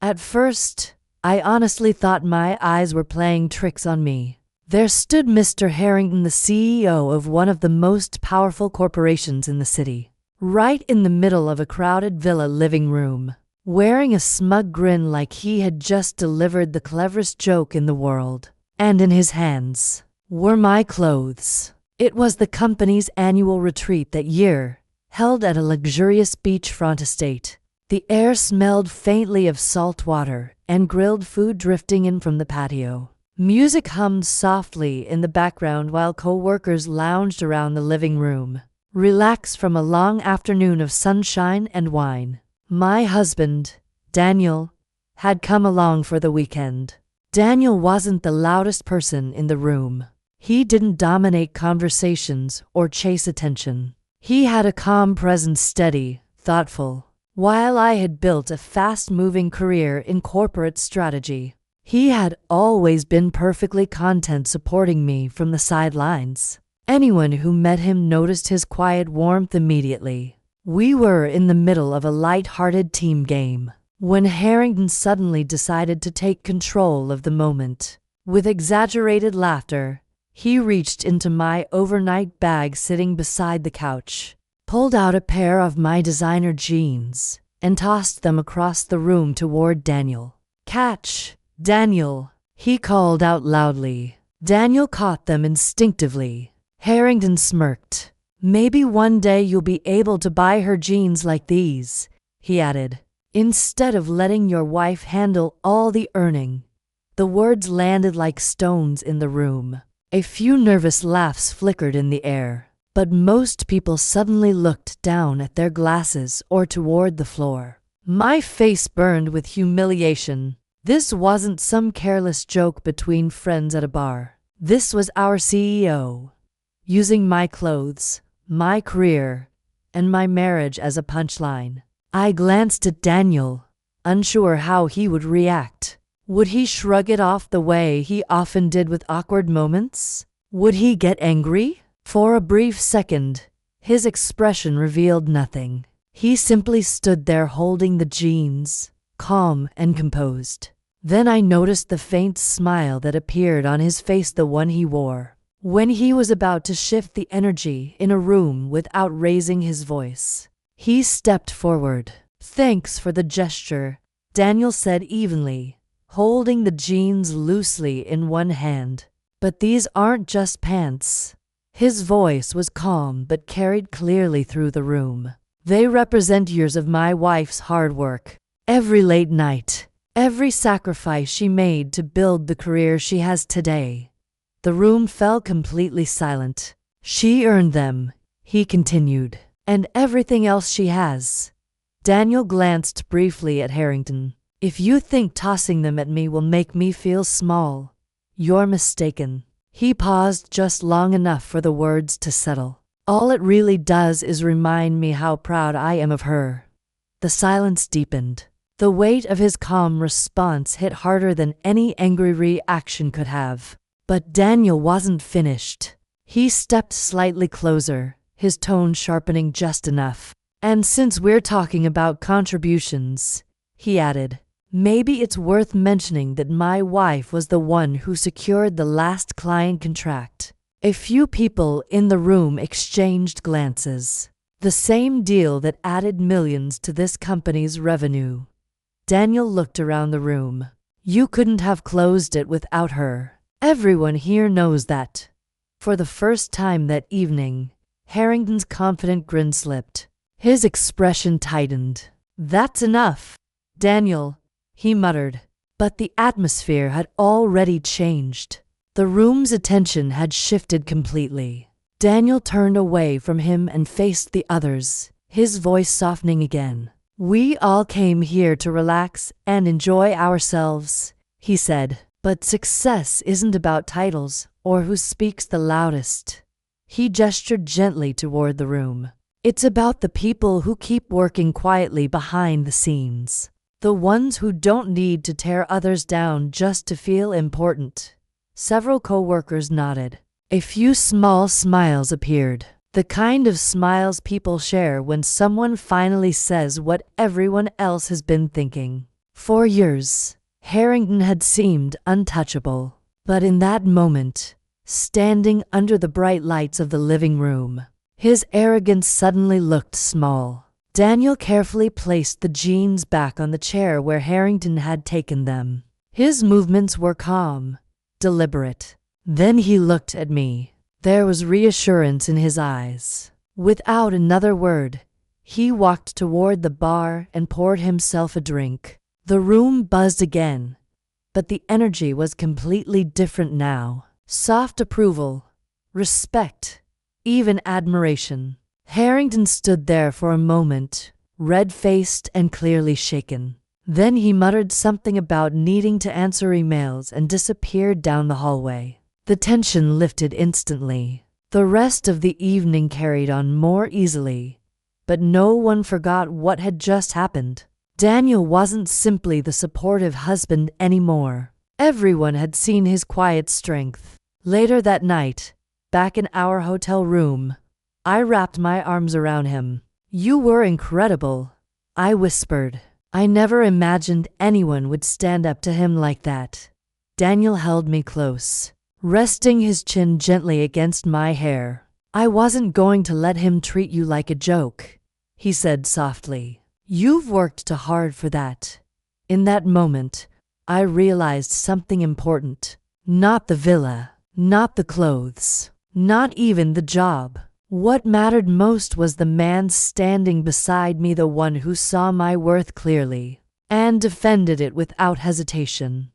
At first, I honestly thought my eyes were playing tricks on me. There stood Mr. Harrington, the CEO of one of the most powerful corporations in the city, right in the middle of a crowded villa living room, wearing a smug grin like he had just delivered the cleverest joke in the world. And in his hands were my clothes. It was the company's annual retreat that year, held at a luxurious beachfront estate. The air smelled faintly of salt water and grilled food drifting in from the patio. Music hummed softly in the background while co-workers lounged around the living room, relaxed from a long afternoon of sunshine and wine. My husband, Daniel, had come along for the weekend. Daniel wasn't the loudest person in the room. He didn't dominate conversations or chase attention. He had a calm presence, steady, thoughtful. While I had built a fast-moving career in corporate strategy, he had always been perfectly content supporting me from the sidelines. Anyone who met him noticed his quiet warmth immediately. We were in the middle of a light-hearted team game when Harrington suddenly decided to take control of the moment. With exaggerated laughter, he reached into my overnight bag sitting beside the couch, pulled out a pair of my designer jeans, and tossed them across the room toward Daniel. "Catch, Daniel," he called out loudly. Daniel caught them instinctively. Harrington smirked. "Maybe one day you'll be able to buy her jeans like these," he added. "Instead of letting your wife handle all the earning." The words landed like stones in the room. A few nervous laughs flickered in the air, but most people suddenly looked down at their glasses or toward the floor. My face burned with humiliation. This wasn't some careless joke between friends at a bar. This was our CEO, using my clothes, my career, and my marriage as a punchline. I glanced at Daniel, unsure how he would react. Would he shrug it off the way he often did with awkward moments? Would he get angry? For a brief second, his expression revealed nothing. He simply stood there holding the jeans, calm and composed. Then I noticed the faint smile that appeared on his face, the one he wore when he was about to shift the energy in a room without raising his voice. He stepped forward. "Thanks for the gesture," Daniel said evenly, holding the jeans loosely in one hand. "But these aren't just pants." His voice was calm but carried clearly through the room. "They represent years of my wife's hard work. Every late night, every sacrifice she made to build the career she has today." The room fell completely silent. "She earned them," he continued, "and everything else she has." Daniel glanced briefly at Harrington. "If you think tossing them at me will make me feel small, you're mistaken." He paused just long enough for the words to settle. "All it really does is remind me how proud I am of her." The silence deepened. The weight of his calm response hit harder than any angry reaction could have. But Daniel wasn't finished. He stepped slightly closer, his tone sharpening just enough. "And since we're talking about contributions," he added, "maybe it's worth mentioning that my wife was the one who secured the last client contract." A few people in the room exchanged glances. "The same deal that added millions to this company's revenue." Daniel looked around the room. "You couldn't have closed it without her. Everyone here knows that." For the first time that evening, Harrington's confident grin slipped. His expression tightened. "That's enough, Daniel," he muttered. But the atmosphere had already changed. The room's attention had shifted completely. Daniel turned away from him and faced the others, his voice softening again. "We all came here to relax and enjoy ourselves," he said. "But success isn't about titles or who speaks the loudest." He gestured gently toward the room. "It's about the people who keep working quietly behind the scenes. The ones who don't need to tear others down just to feel important." Several co-workers nodded. A few small smiles appeared. The kind of smiles people share when someone finally says what everyone else has been thinking. For years, Harrington had seemed untouchable. But in that moment, standing under the bright lights of the living room, his arrogance suddenly looked small. Daniel carefully placed the jeans back on the chair where Harrington had taken them. His movements were calm, deliberate. Then he looked at me. There was reassurance in his eyes. Without another word, he walked toward the bar and poured himself a drink. The room buzzed again, but the energy was completely different now. Soft approval, respect, even admiration. Harrington stood there for a moment, red-faced and clearly shaken. Then he muttered something about needing to answer emails and disappeared down the hallway. The tension lifted instantly. The rest of the evening carried on more easily, but no one forgot what had just happened. Daniel wasn't simply the supportive husband anymore. Everyone had seen his quiet strength. Later that night, back in our hotel room, I wrapped my arms around him. "You were incredible," I whispered. "I never imagined anyone would stand up to him like that." Daniel held me close, resting his chin gently against my hair. "I wasn't going to let him treat you like a joke," he said softly. "You've worked too hard for that." In that moment, I realized something important. Not the villa, not the clothes, not even the job. What mattered most was the man standing beside me, the one who saw my worth clearly and defended it without hesitation.